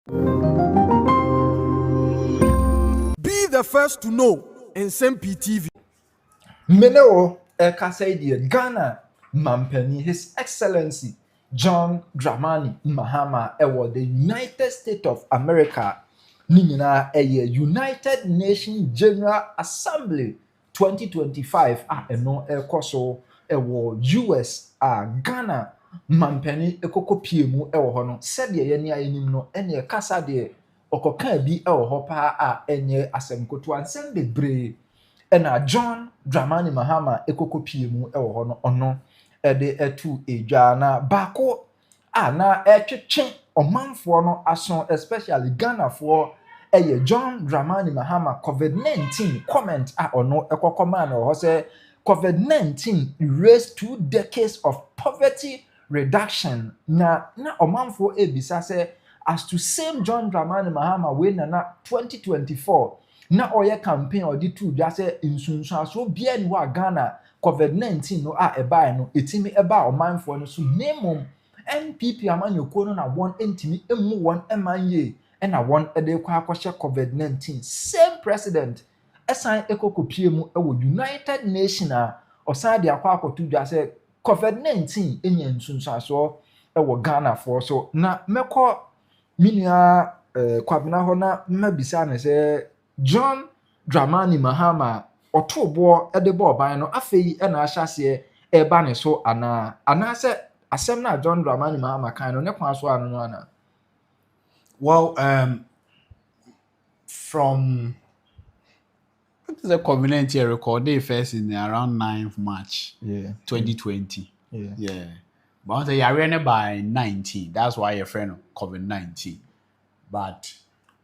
Be the first to know Nsem-Pii TV. Meneo Kasaidia Ghana Mampeni, His Excellency John Dramani Mahama Ewo, the United States of America, Nina United Nations General Assembly 2025 eno ekoso ewo US Ghana Mampeni ekoko piemu ewo hono sede ye ne ayenim no ene kasa de okoka bi ewo ho pa enye asemkoto ansem bebre ena John Dramani Mahama ekoko piemu ewo hono ono ede etu edwa na bako na etwetwe omanfo no aso especially Ghana for John Dramani Mahama COVID-19 comment ono ekokoma na ho say COVID-19 erased 2 decades of poverty reduction na omanfo ebisa say as to same John Dramani Mahama we na 2024 na oye campaign odi tu bia say insunsuaso bia ni wa Ghana COVID-19 no eba no etimi eba omanfo no so nemom NPP amanyoko no na won entimi emu won emanye ena won ede kwa akoshe COVID-19 same president esan ekokopie mu ewo United Nations osan de akwa akotu dwa say COVID-19 enya nsunsuaso ewo Ghana for so na meko minia kwabena ho na mabisa ne say John Dramani Mahama otobo edebo oban no afei ena ahyase eba ne so ana say asem na John Dramani Mahama kan no ne kwa so anu no ana. Well, from the covenant here recorded first in around 9th March 2020. Yeah. But they are running by 19. That's why your friend COVID-19. But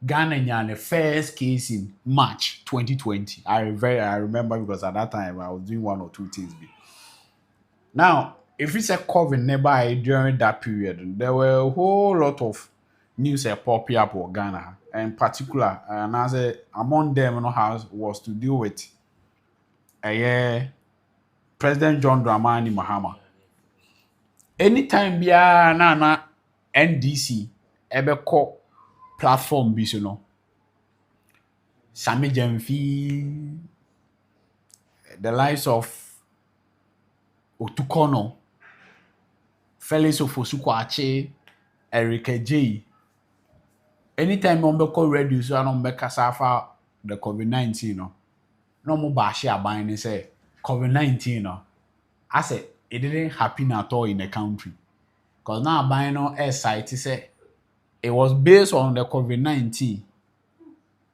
Ghana the first case in March 2020. I remember because at that time I was doing 1 or 2 things. Now, if it's a COVID nearby during that period, there were a whole lot of news popping up for Ghana, and in particular, and as among them, was to deal with President John Dramani Mahama. Anytime na NDC ebe ko platform bi so no, Nsem-Pii, the likes of Otukono, Felix Ofosu-Kwakye, Erika J. Anytime on beko radio so on beka safa the COVID-19 no mo ba share ban ni say COVID-19 no I said it didn't happen at all in the country because now ban no site say it was based on the COVID-19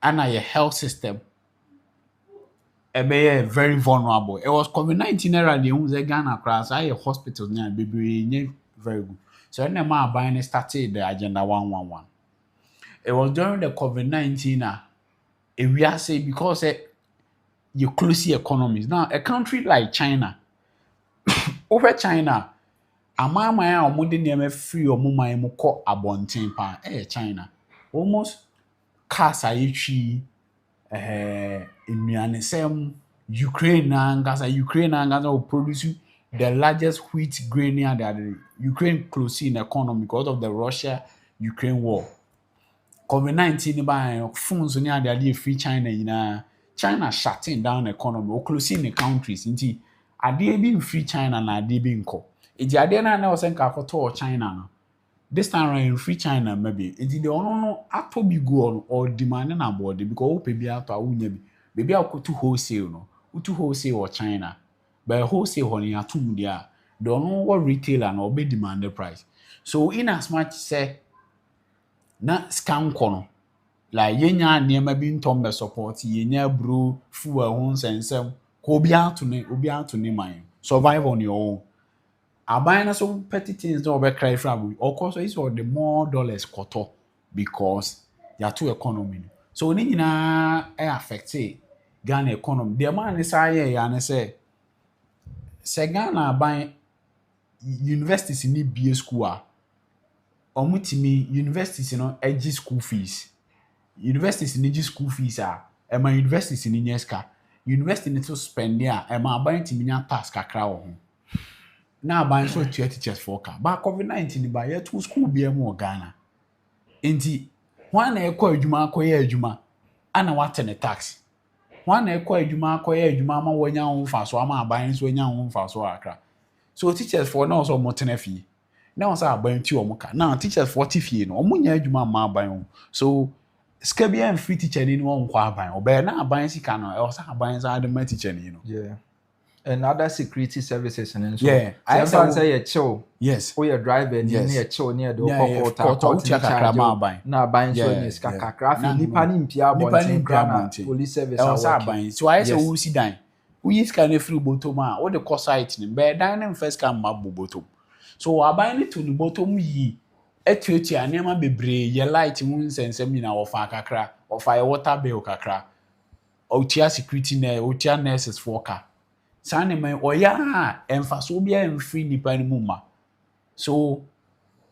and your health system be very vulnerable. It was COVID-19 era the who say Ghana class I hospitals na be very good. So when the man ban started the agenda 111. It was during the COVID-19 we are saying because you close the economies. Now, a country like China, over China, amama ya omude nieme free omuma emu ko abonten pa China. Almost cars ayechi in Ukraine and Gaza will produce the largest wheat grain that Ukraine close in economy because of the Russia-Ukraine war. COVID-19 by phones on the free China China shutting down the economy or closing the countries into are they being free China and are they being called it's the idea now was to China this time around free China maybe it's the no to be go or demanding about it because maybe I'll go to wholesale to wholesale or China but wholesale on your two there don't know what retailer or be demand the price so in as much say na scam kono like yenya niema bi ntom be support yenya bro fuel ho nsensem ko obi ato ne man survive on your own aban na so petty things no be cry from of course it's all the more dollars koto because ya to economy so ni nyina affect Ghana economy the man is say ya na say Ghana aban universities ni BA school omutimi universities edge school fees universities need school fees my universities in Nyeska university need to spend there my aban timi nya tax kakra wo ho na aban so teachers for ka ba COVID-19 ba yet to school be mo Ghana enti One ekɔ adwuma akɔyɛ adwuma ana wate ne tax. One ekɔ adwuma akɔyɛ adwuma ama wonya ho mfa so ama aban so wonya ho mfa so akra. So teachers for now so motena fie. Now say aban ti omo ka. Now teachers for ti fie no omo nya adwuma ma aban ho. So skabia and free teacher ni no nkɔ aban. Obe na aban sika no e say aban say adema teacher ni no. Yeah. And other security services and so. Yeah. I say you chill. Yes. Or your driver near chill near the court na aban so ni ska kakra fi nipa ni mpia bontin police service aban. So I say who si dan. Who is can free bottom a or the cost site ni be dan nem first can map bottom. So aban ni to the bottom yi etuetu anema bebre ye light mu nsensem ni na ofa kakra ofa ye water bill kakra otia security na otia nurses for ka sane man oya emfaso bia emfree nipa ni mu ma. So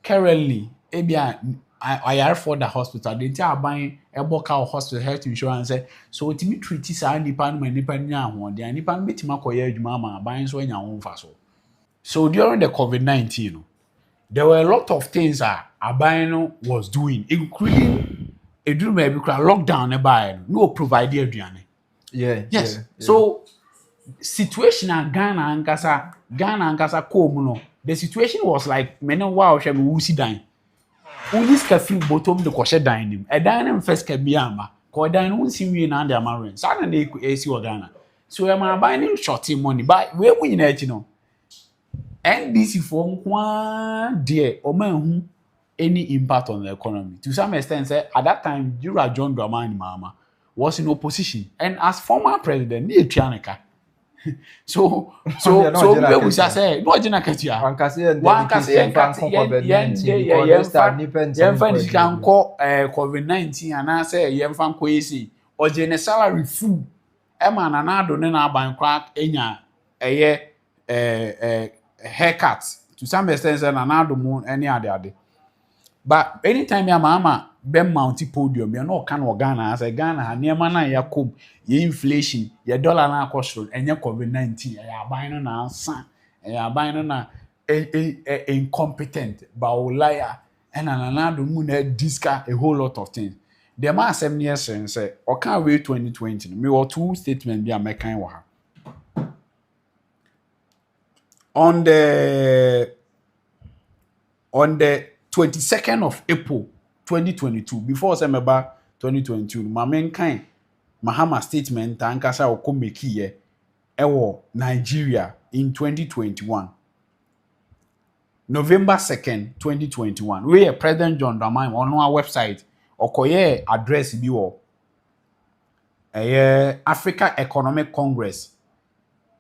currently ebia ayar for the hospital they tell aban eboka hospital health insurance so otimi treat sa nipa no nipa ni ahode nipa no betima koye adwuma ma aban so anya ho mfaso. So during the COVID-19 there were a lot of things aban was doing, including a lockdown nearby. No provide aduane. Yeah. Yes. Yeah. So situation at Ghana and Kasa no. The situation was like many wow shall we see dying. Unis ka free bottom the koshe dining. A dining first can be ama. Ko dining won't see me in under marine. Sana they AC or Ghana. So am I buying shorty money? But where we need you know. NDC for one dear or man any impact on the economy. To some extent, say, at that time, Jura John Dramani Mahama was in opposition. And as former president, near Chianaka. So we say, no, Jina Katia. One can say, can call COVID-19 and I say, Yemfan Kwesi, or Jene salary food. Emma and Addo Nena Bankrak, Enya, a year. Haircut to some extent and another moon any other. But anytime your mama ben mounty podium, you're not can Ghana as a Ghana, near mana ya come, your inflation, your dollar na cost and your COVID-19, you're buying on son, and you're buying on a incompetent, liar, and another moon discard a whole lot of things. The man 7 years and say, or can't wait 2020. Me or two statements be a making wa. On the 22nd of April 2022, before September 2022, my main kind Mahama statement ankasa okomeki ye ewo Nigeria in 2021. November 2nd, 2021. We President John Dramani on our website okoye address bi wo Africa Economic Congress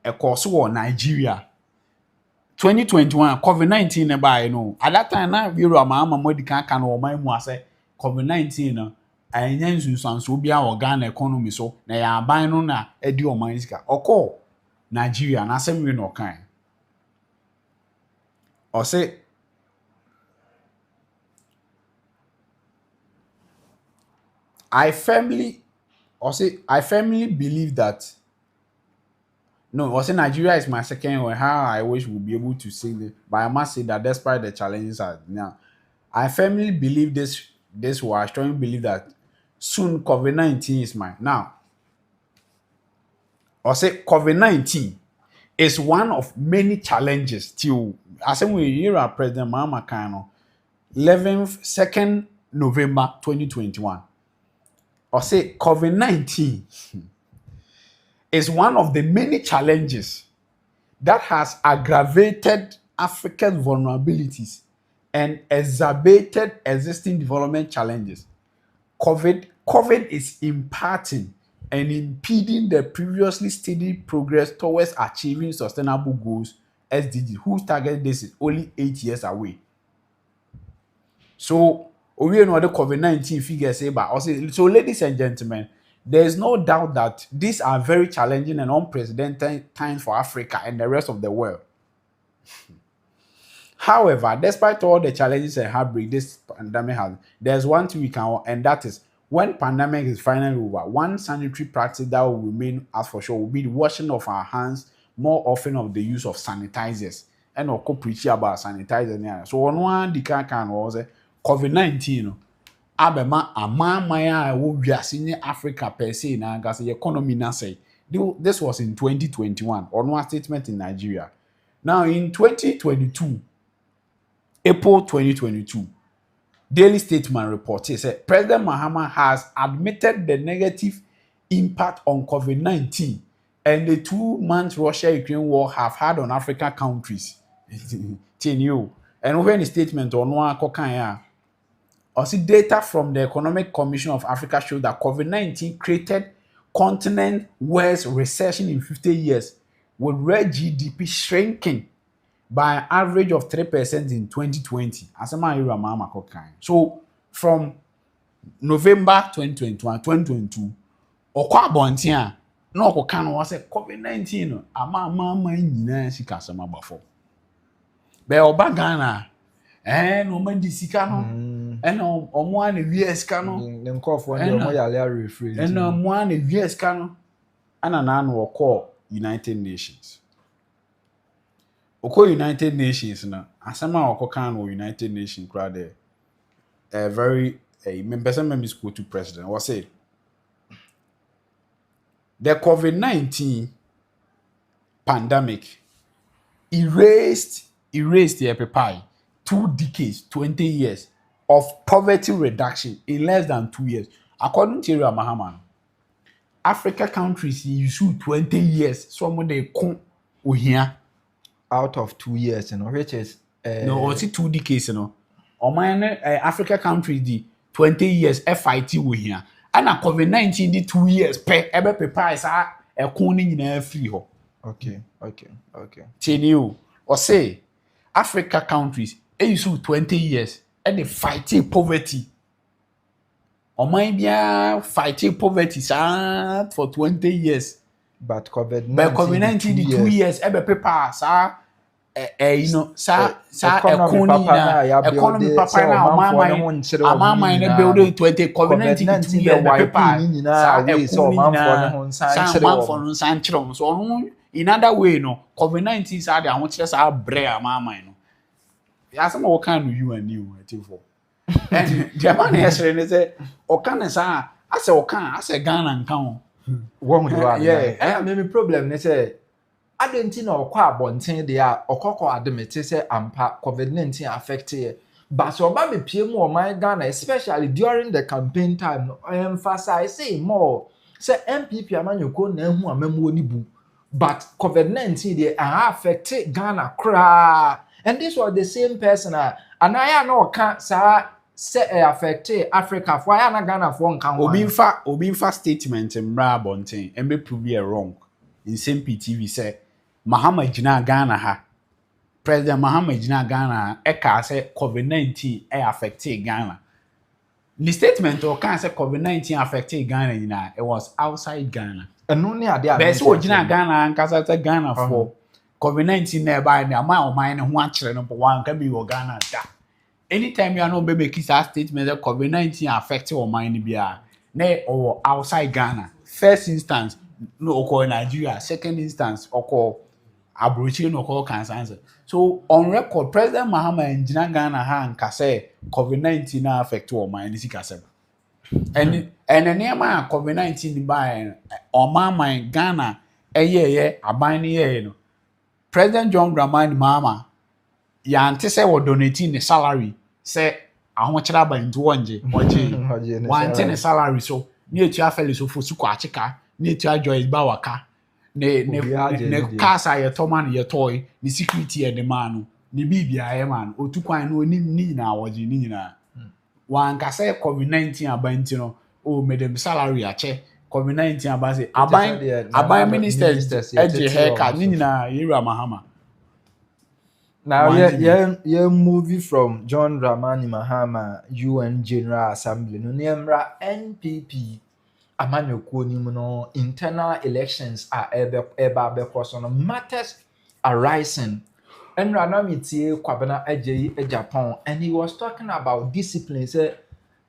ekoso Nigeria 2021 COVID-19 nearby you know at that time na we were Mahama medical can o man mu ase COVID-19 no anya nsunsanso bia organ economy so na ya ban no na edi o man sika okọ Nigeria na asem we no kan o say I firmly believe that no, I say Nigeria is my second one. How I wish we'll be able to say this, but I must say that despite the challenges now, I firmly believe this I strongly believe that soon COVID-19 is mine. Now, I say COVID-19 is one of many challenges till I say we hear our President Mahama Kano 2nd November 2021. I say COVID-19 is one of the many challenges that has aggravated Africa's vulnerabilities and exacerbated existing development challenges. COVID is impacting and impeding the previously steady progress towards achieving sustainable goals SDG, whose target date is only 8 years away. So, we know the COVID-19 figures say, but also, so ladies and gentlemen, there is no doubt that these are very challenging and unprecedented times for Africa and the rest of the world. However, despite all the challenges and heartbreak this pandemic has, there's one thing we can, and that is when pandemic is finally over, one sanitary practice that will remain as for sure will be the washing of our hands more often of the use of sanitizers. And I'll preach about sanitizers. So on one the can was COVID-19. abema amamaya wo wiase ne Africa per se na gas economy na say. This was in 2021 or no statement in Nigeria. Now in 2022, April 2022, Daily Statement report said President Mahama has admitted the negative impact on COVID-19 and the 2 month Russia-Ukraine war have had on African countries. And when the statement on one kokanya, also data from the Economic Commission of Africa showed that COVID-19 created continent-wide recession in 50 years, with real GDP shrinking by an average of 3% in 2020. So from November 2021, 2022, okwa bontia na okoka no was COVID-19 no ama nyina sika sama bafo. Be oba Ghana no man di sika no omo an wie sika no ne nkofo ndi omo yale refrain omo an wie sika no ana na no okọ United Nations. Oko United Nations na asama okoka no United Nations crowd there very member school to president was say the COVID-19 pandemic erased the epipai 2 decades, 20 years of poverty reduction in less than 2 years. According to Mahama, Africa countries use 20 years. Someone they come here out of 2 years, which is no, it's 2 decades, Africa countries the 20 years FIT we here. And a COVID-19 the 2 years ebe prepare sa ekon ni nyina free ho. Okay. Tenio or say Africa countries use 20 years and they fighting poverty. Oman bia fighting poverty sa for 20 years. But COVID-19 the 2 years ebe prepare sa sa economy papa na amama na build 20 COVID-19 2 years paper sa economy so in other way no COVID-19 sa dey ahotire sa bre amama no yasem o kan no you and you for and the man yesterday ne say o kan sa ase o kan ase Ghana nkan wo do yeah me problem ne say adenti na okwa abonten de a okoko ademete say ampa COVID-19 affected but so ba me pie mu o man Ghana especially during the campaign time no emphasize say more say MPP amanyoko na hu amamu oni bu but COVID-19 they affected Ghana cra and this was the same person and I no can say affected Africa for ya na Ghana for nkan obi fa statement mra abonten and be prove wrong in Nsem-Pii TV say Mahama jina Ghana ha. President Mahama jina Ghana eka say COVID-19 affected Ghana. The statement or can say COVID-19 affected Ghana ina it was outside Ghana. And no near there. But so jina Ghana and kasa Ghana for COVID-19 nearby na ma o man ho akere no one can be Ghana da. Anytime you are no be make that statement that COVID-19 affected o man bia na or outside Ghana. First instance no occur in Nigeria, second instance occur abroad no occur cancer. So on record, President Mahama and Ghana ha and say COVID-19 na affect all my nisika and the name of COVID-19 by on my Ghana abani President John Dramani Mahama ya antese wo donating the salary say ahon kira ba into onje want the salary so ni etu afeli so for suko achika ni etu ajoy ba waka ne kasa ye toman ye toy ni security e de man ni bibia ye man otukwan no ni na awoje ni nyina wan ka say COVID-19 abanti no o medem salary ache COVID-19 abase aban ministers eje haircut ni nyina yira Mahama. Now yeah movie from John Dramani Mahama UN General Assembly no nemra NPP amanyoko ni no internal elections are eba because no matters arising and ranamitie kwabena eje Japan and he was talking about discipline say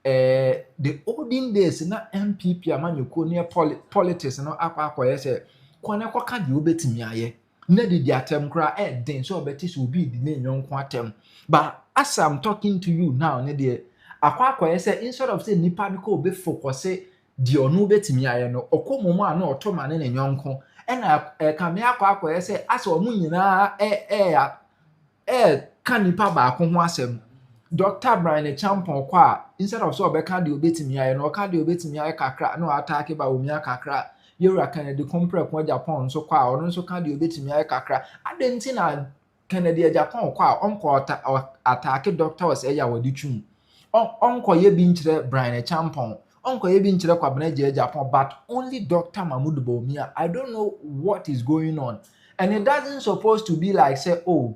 the olden days na NPP amanyoko ni politics no akwa say kwane kwaka di obetimi aye na di atem kra den so obeti so bi di na nyonko atem but as I'm talking to you now ne de akwa say instead of say nipa no ko be focus di onu betimi aye no okomomo a na otoma ne ne nyonko na ka me akwa say asa omu nyina ka nipa ba ko ho asem Dr. Brian Champon kwa instead of so obeka de obetimi aye no ka de obetimi aye kakra no attack ba Bawumia kakra Yura Kennedy compare kwa Japan so kwa ono so ka de obetimi aye kakra adenti na Kennedy Japan kwa onko attack doctors eya wodi twum onko ye bi nkyere Brian Champon onko ye bi nkyere kwa Beneje Japan but only Dr. Mahmoud Bawumia. I don't know what is going on and it doesn't supposed to be like say oh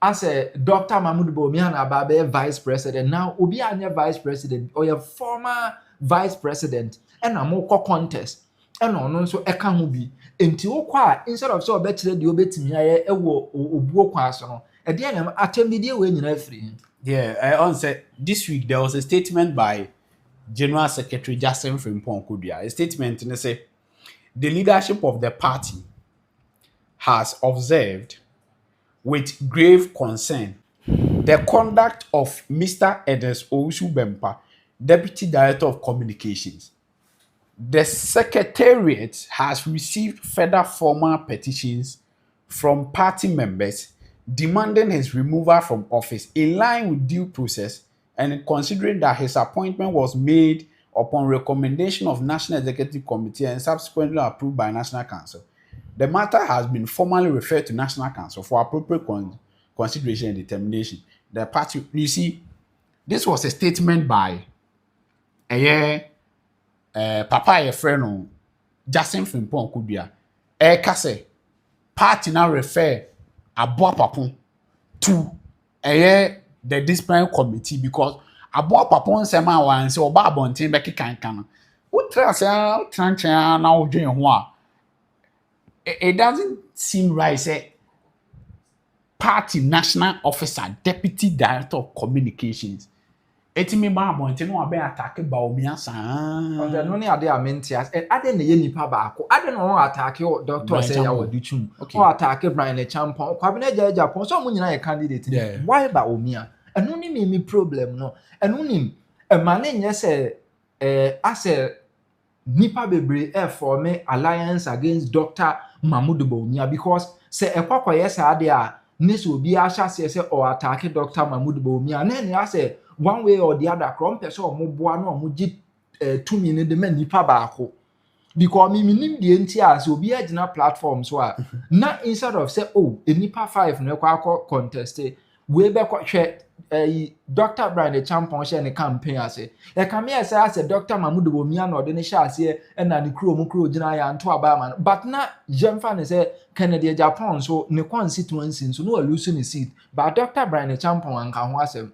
as a Dr. Mahmoud Bawumia na babe vice president now obi anya vice president or your former vice president and na mo contest and ono nso eka ho bi enti wokwa instead of so obetire de obetimi aye ewo obuo kwa so no e de na atemmidie we nyina free. Yeah, on said this week there was a statement by General Secretary Nsem-Pii Kodua. A statement and say the leadership of the party has observed with grave concern the conduct of Mr. Edes Owusu Bempa, Deputy Director of Communications. The Secretariat has received further formal petitions from party members demanding his removal from office in line with due process and considering that his appointment was made upon recommendation of National Executive Committee and subsequently approved by National Council. The matter has been formally referred to National Council for appropriate consideration and determination. The party, you see, this was a statement by Papa a friend Nsem-Pii Kodua. Kase party now refer Abo Papon to the disciplinary committee because Abo Papon sema wan say oba abonten be kikan. Utra say tranchen na odwen ho a it doesn't seem right say party national officer deputy director of communications etimi ba abonten no abe attack Bawumia san Oje no ne ade amentias ade ne ye nipa ba ako ade no attack doctor say ya wodichum o attack Brian Champon kwa Beneje Japan so mo nyina ye candidate why Bawumia eno ni me problem no eno ni ma ne nye say as nipa bebre form alliance against Dr. Mahmoud Bawumia because say ekwakwa yes ade a nese obi a hya say o attack Dr. Mahmoud Bawumia na ne say one way or the other krom person o mo boa na o mo gi tumi ne de ma nipa ba ako because me nim de enti as obi agina platform so a na instead of say oh nipa 5 no kwa contest we be kwa hwe Dr. Brian Champon share ne campaign ase e ka me say Dr. Mahmoud Bawumia na ode ne hye ase e na ne kuro gina ya nto aba man but na jemfa ne say Kennedy Japan so ne constituency so no lose ne seat but Dr. Brian Champon anka ho asem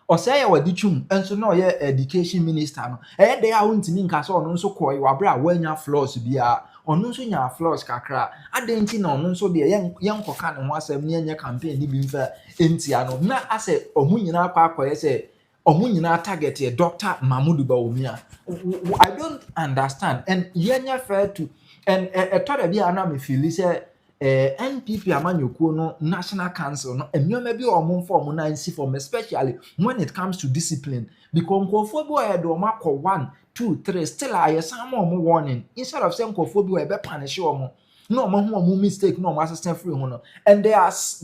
Osaya wadichum enso no ye education minister no dey a wontimi nka so ono nso koy wabra wanya floors bia ono nso nya floors kakra adenti na ono nso de yenkoka ne ho asem ne nya campaign ni bi mfa entia no na ase omu nyina akwa say omu nyina target ye Dr. Mahmoud Bawumia. I don't understand and yenya fair to and told bia na me feel say NPP amanyoko no National Council no emioma bi omo form na nsi form especially when it comes to discipline because nkofo bi o do makọ 1 2 3 still ayesam omo warning instead of saying nkofo bi o be punish omo no omo mistake no omo assistant free ho no and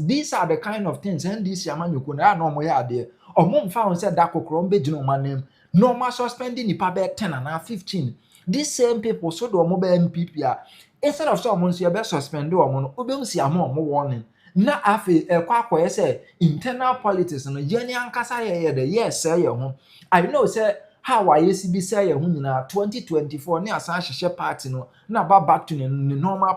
these are the kind of things and this amanyoko na no omo ya ade omo mfa ho say da kokoro mbe gina omo anem no omo suspending nipa be 10 and 15 these same people so do omo be NPP a instead of someone so you be suspend omo no obem si omo warning na afi kwa say internal politics no yeni ankasa ye de yes say ye ho I know say how I be say ye ho nyina 2024 ne asan hye party no na back to the normal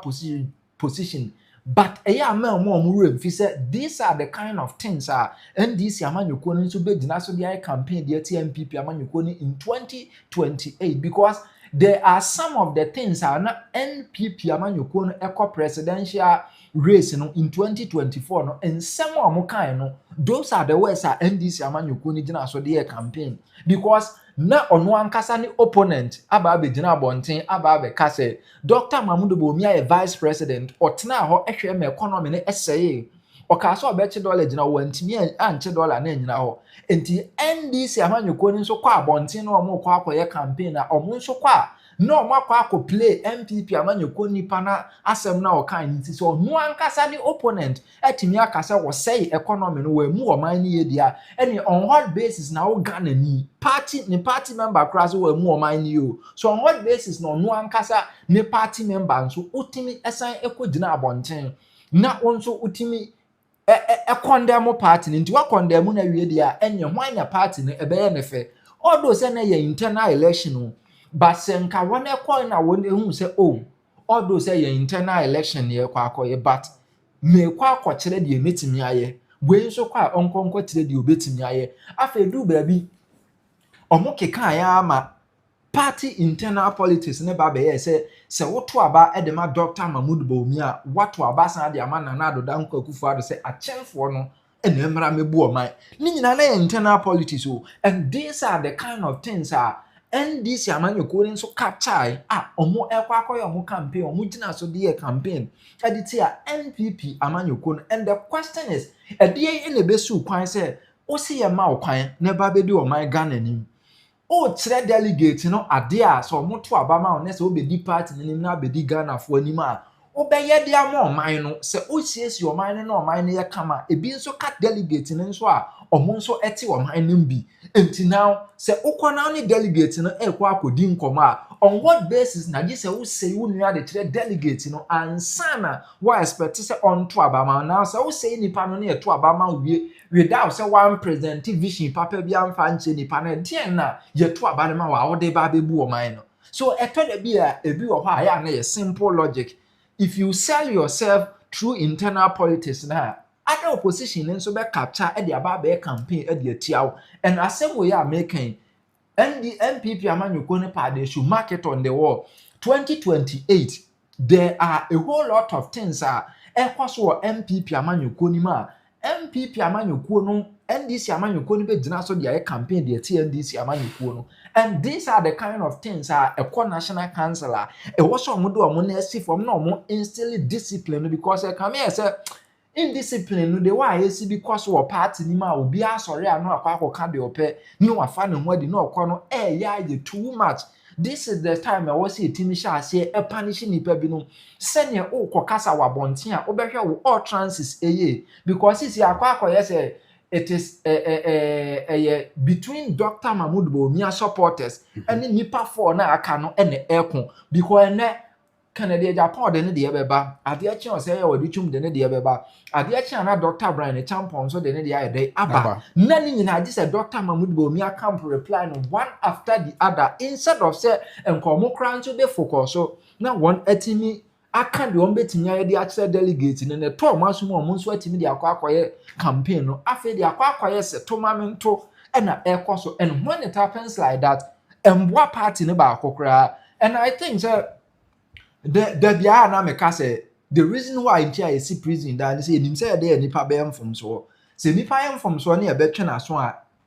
position but eya ma omo remfi say these are the kind of things NDC amanyoko no so be gina so dey campaign dey TMPP amanyoko ni in 2028 because there are some of the things are not NPP amanyoko no eco presidential race no in 2024 no and some of them kind no those are the words are NDC amanyoko ni gina so dey campaign because na ono ankasa ni opponent aba be gina bonten aba be ka say Dr. Mahmoud Bawumia vice president otena ho ehwe me economy ne eseye oka so obeche dollar gina wo ntimi anche dollar na nyina ho enti NDC amanyɔkuo ni nso kwa abonten na omo kwa akoye campaign na omo nso kwa no makwa akọ play MPP amanyɔkuo nipa na asem na oka nti so no ankasa ni opponent etimi akasa wo say economy no we mu oman ni yedia any on what basis na wo Ghana ni party member cross we mu oman ni o so on what basis no ankasa ni party member nso utimi esan ekogina abonten na wonso utimi condemn party nti wa condemn na wie dia enye hwan na party no ebeye ne fe odo se na ye internal election no but senka wona coin na wona hu se odo se ye internal election ye kwa akoye but me kwa akọkire de emetimi aye we nso kwa onkonko kire de obetimi aye afa du baabi omo keka ya ama party internal politics ne ba be ye se woto aba edema Dr. Addo Bawumia wato aba san de ama na Addo Danko Akufo-Addo se achemfo no ene mra mebu oman ni nyina na internal politics o and these are the kind of things NDC amanyɔkuo ni nso capture omo ekwa akoye omo campaign omo gina so de campaign editi NPP amanyɔkuo no and the question is edie ene besu kwan se o si ye ma okwan na ba be di oman Ghana nim o kire delegate no ade so omo to abama o ne se obedi party ni na bedi Ghana fo anim obeye de ama oman no se o siesi oman no oman no ye kama ebi nso cat delegate ni nso omo nso eti oman nim bi enti now se ukwana ni delegate no ekwa akodi nkoma on what basis na gi se wo say wo nua de kire delegate no ansana wa expect se on to abama now se wo say nipa no na to abama wie without say one present vision papa bi amfa nche nipa na den na ye to abama ma wa wo de ba bebu oman no so eto de bi ebi wo ha ya na ye simple logic if you sell yourself through internal politics na other opposition nso be capture e de aba be campaign e de atiawo and asem we are making and the MPP amanyɔkuo ne pa they should mark it on the wall 2028 there are a whole lot of things ekwaso MPP amanyɔkuo ni ma MPP amanyɔkuo no NDC amanyɔkuo ni be gina so de campaign de ati NDC amanyɔkuo no and these are the kind of things ekwa national council e wo so omo do omo na esi from na omo instill discipline because come here say indiscipline no de wa yesi because wo party ni ma obi asori anu akwa ka de ope ni wa fa ne ho adi na okọ no ya ye too much this is the time I was see timi sha ase e punish nipa bi no sene o kokasa wa bonten a obehwe wo all chances because isi akwa yes it is between Dr. Addo Bawumia supporters and nipa for na aka no ene ekon because ne Canada Japan de ne de beba ade a chi o say ya wadi chum de ne de beba ade a chi na Dr. Brian Champon so de ne de ayede aba na ni nyina agi say Dr. Addo Bawumia camp reply no one after the other instead of say enkomo kran so dey focus so na one atimi aka de on betimi ayede a chi delegate ne to maso mo nso atimi de akwakoye campaign no afi de akwakoye se to mamento na ekoso and when it happens like that emboa party ne ba akokra and I think say the bia na meka say the reason why in I see prison that say him say there nipa be from so say nipa from so na e betwe na so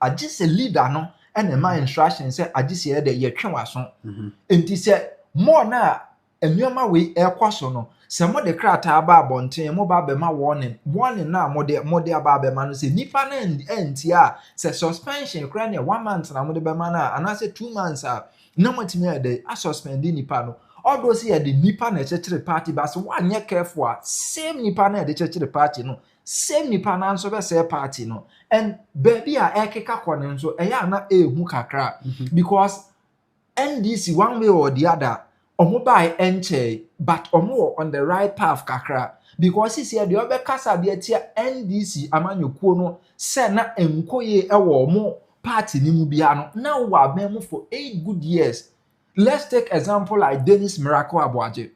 agi say leader no and the my instruction say agi say there ye twe waso enti say more na enyoma we ekwaso no say mo de krata aba abonten mo ba be ma warning na mo de aba be ma no say nipa na enti say suspension kra na 1 month na mo de be ma na ana say 2 months na mo timi ade a suspend nipa no all those here the nipa na church party but one ye careful same nipa na the church party no same nipa na nso be say party no and baby ekeka kone nso eya na ehu kakra because NDC one way or the other omo buy enche but omo on the right path kakra because this here the obe kasa de tia NDC amanyɔkuo no se na enkoye ewo omo party ni mu bia no na wa ben mu for 8 good years. Let's take example like Dennis Miracle Abuaje.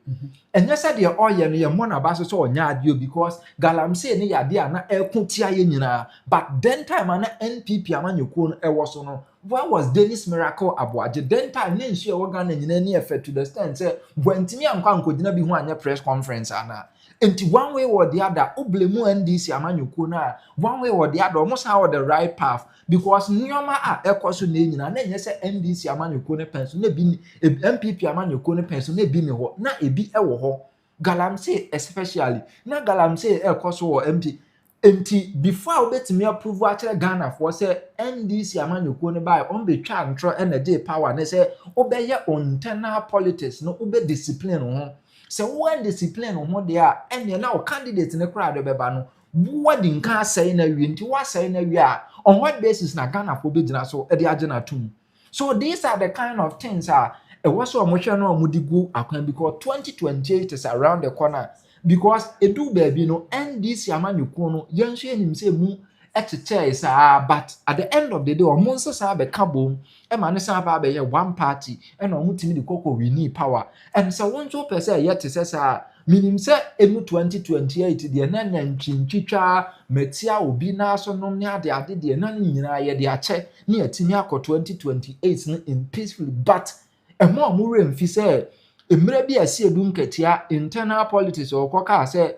And yes, said the oil no mona baso so onya adio because galamsey ne yade na ekuntia ye nyina but then time na NPP amanyɔkuo no ewo so no where was Dennis Miracle Abuaje then time ne nsu e wo Ghana nyina ni effect to the stand say gwantimi ankwa ankodina bi ho anya press conference ana enti one way or the other oblemu NDC amanyɔkuo na one way or the other almost how the right path because nyoma ekoso na nyina na enye se NDC amanyɔkuo ne penso na bi MPP amanyɔkuo ne penso na bi ne ho na ebi ewo ho galamsey especially na galamsey ekoso wo MP enti before obetimi approve actually Ghana for say NDC amanyɔkuo ne buy on be twa ntro na dey power ne say obeye internal politics no obe discipline ho say one discipline ho dey a ene na o candidate ne kra de beba no what di nka asɛe na wie nti wasɛe na wie a on what basis na Ghana for be gyina so e dey agena tum. So these are the kind of things it was so much no amudigu akwan because 2028 is around the corner because edu baby no NDC amanyɔkuo no yenhwe enim say mu etete is but at the end of the day omo nso sa be kabom e ma ne sa ba be one party and omo timi the koko we need power and so one so per say yet say sa minim say enu 2028 de na ntwintwitwa metia obi na so no ne ade de na nyina ye de ache ne atimi akọ 2028 no in peacefully but emo amure mfi say emre bi asi edu nketia internal politics okoka say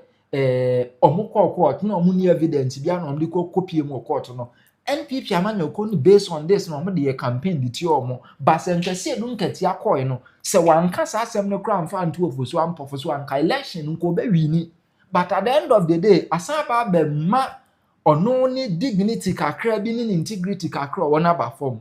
omukọ court na omu ni evidence bia na omde kopie mu court no NPP amanyɔkuo no based on this na omu de campaign di ti omu but senkwese edu nketia koi no se wanka sa asem no kra mfa nto ofoso ampofoso anka election nko be wini but at the end of the day asaba be ma ono ni dignity kakra bi ni integrity kakra wona ba form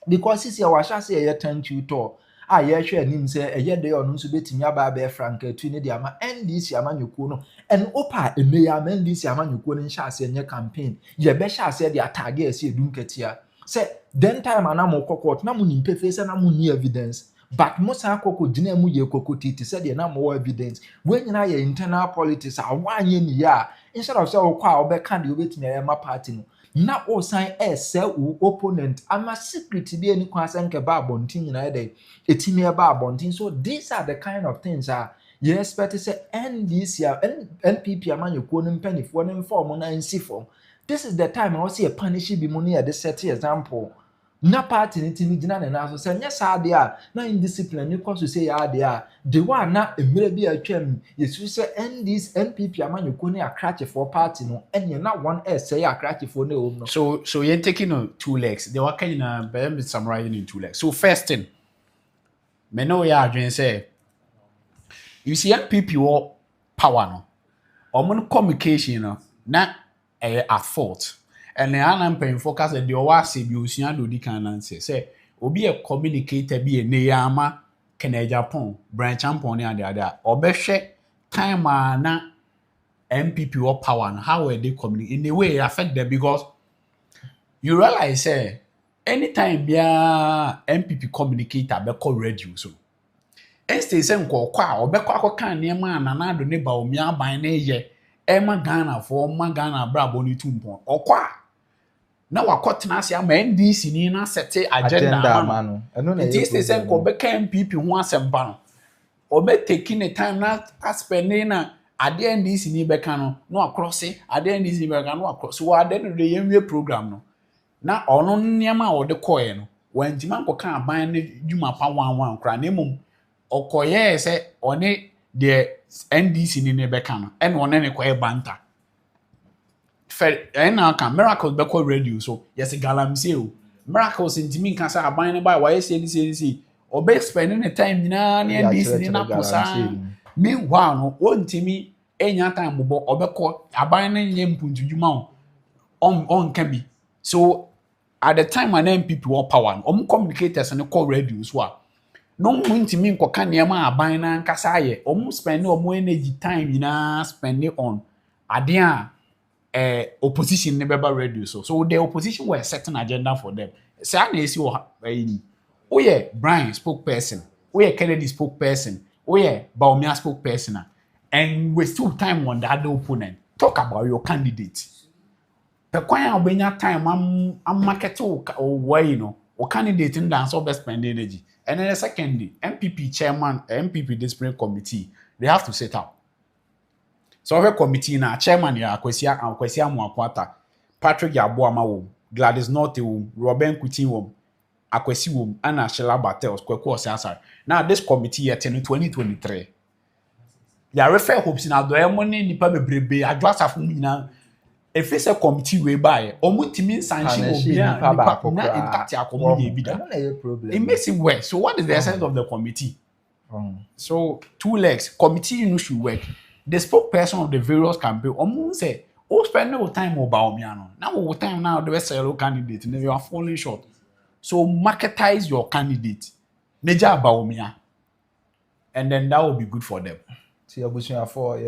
because sisi ya washa se ye tantu to a ye hwe anim se eye de ono nso betimi aba be franka tu ni de ama NDC amanyɔkuo no en opa emeya NDC amanyɔkuo no nhya ase nye campaign ye be hya ase de atage ase edu nketia se den time ana mo kokot na mo nimpe fe se na mo ni evidence but musa akoko gina mu ye kokotiti said ye na more evidence when na ye internal politics awanye ni ya instead of say okwa obeka de obetimi ya ma party no na o sign say opponent ama secret bi eni kwa sanke ba bontin na dey etimi ba bontin. So these are the kind of things you expect to say NDC NPP amanyɔkuo no mpanifo no inform na nsifo. This is the time I see a punish bi money at the set example na party ni timi gina na so say nya sa de a na indiscipline ni cause say ya de a the one na emre bi atwam yesu say NPP amanyɔkuo ne akrache for party no enye na one say akrache for na no. So you're taking on two legs. They were kind of summarizing in two legs. So first thing, me know ya adwen say you see NPP or power no or communication no na at fault. And the other paying focus at the Owasi Busian do the can say, Obi a communicator be a Neyama, Kene Japan, branch Amponi and the other, or Beshe, time na MPP or power and how they communicate in the way affect them because you realize, say, anytime be a MPP communicator, be called radio. So, Este same kwa or be kwa can near man and I don't know about me by ye, Emma Ghana for Magana Braboni Tumpon or kwa. Na wakotena ase ama NDC ni na sete agenda mano eno na ye this is say ko be kan MPP ho asempa no obe taking the time na spending na ade NDC ni be kan no across ade NDC ni be kan no across so ade no de yenwie program no na ono niam a ode koye no wantima nko kan aban ne dwuma pa wan kra na mum okoye se one de NDC ni ne be kan no ene one ne koye banta and now can miracles be called radio so yes galamsey miracles in timin can say aban by why say or be spending the time na this ni na posa meanwhile no ontimi enya time bobo obekọ aban na nye mpuntudwuma on can be so at the time when MPP were power communicators and call radio so no ntimi nkoka ne ma aban na nkasa ye spend energy time na spend it on ade opposition never radio so the opposition were setting agenda for them. Say na see oh yeah Brian spokesperson, oh yeah Kennedy spokesperson, oh yeah Bawumia spokesperson, and we still time on the other opponent. Talk about your candidate. The kwanya obenya time am market or way or candidate in dance or spend energy. And then the secondly, MPP chairman, MPP discipline committee, they have to set up. So the committee na chairman ya Akwesia Mwakwata, Patrick Yabuama wo, Gladys Norte wo, Robin Kuti wo, Akwesi wo, Anna Shela Battles kwekwo sasa. Now this committee yet in 2023. Ya refer hopes na do money nipa bebrebe adwasa fu nyina. If it's a committee we buy, omutimi sanction obi na impact akomo ye bi da. It makes it work. So what is the essence of the committee? So two legs, committee should work. The spokesperson of the various campaign, say, who spend no time with Bawumia no. Now with time now the best yellow candidate, and you are falling short. So marketize your candidate. Neja Bawumia. And then that will be good for them. See, I for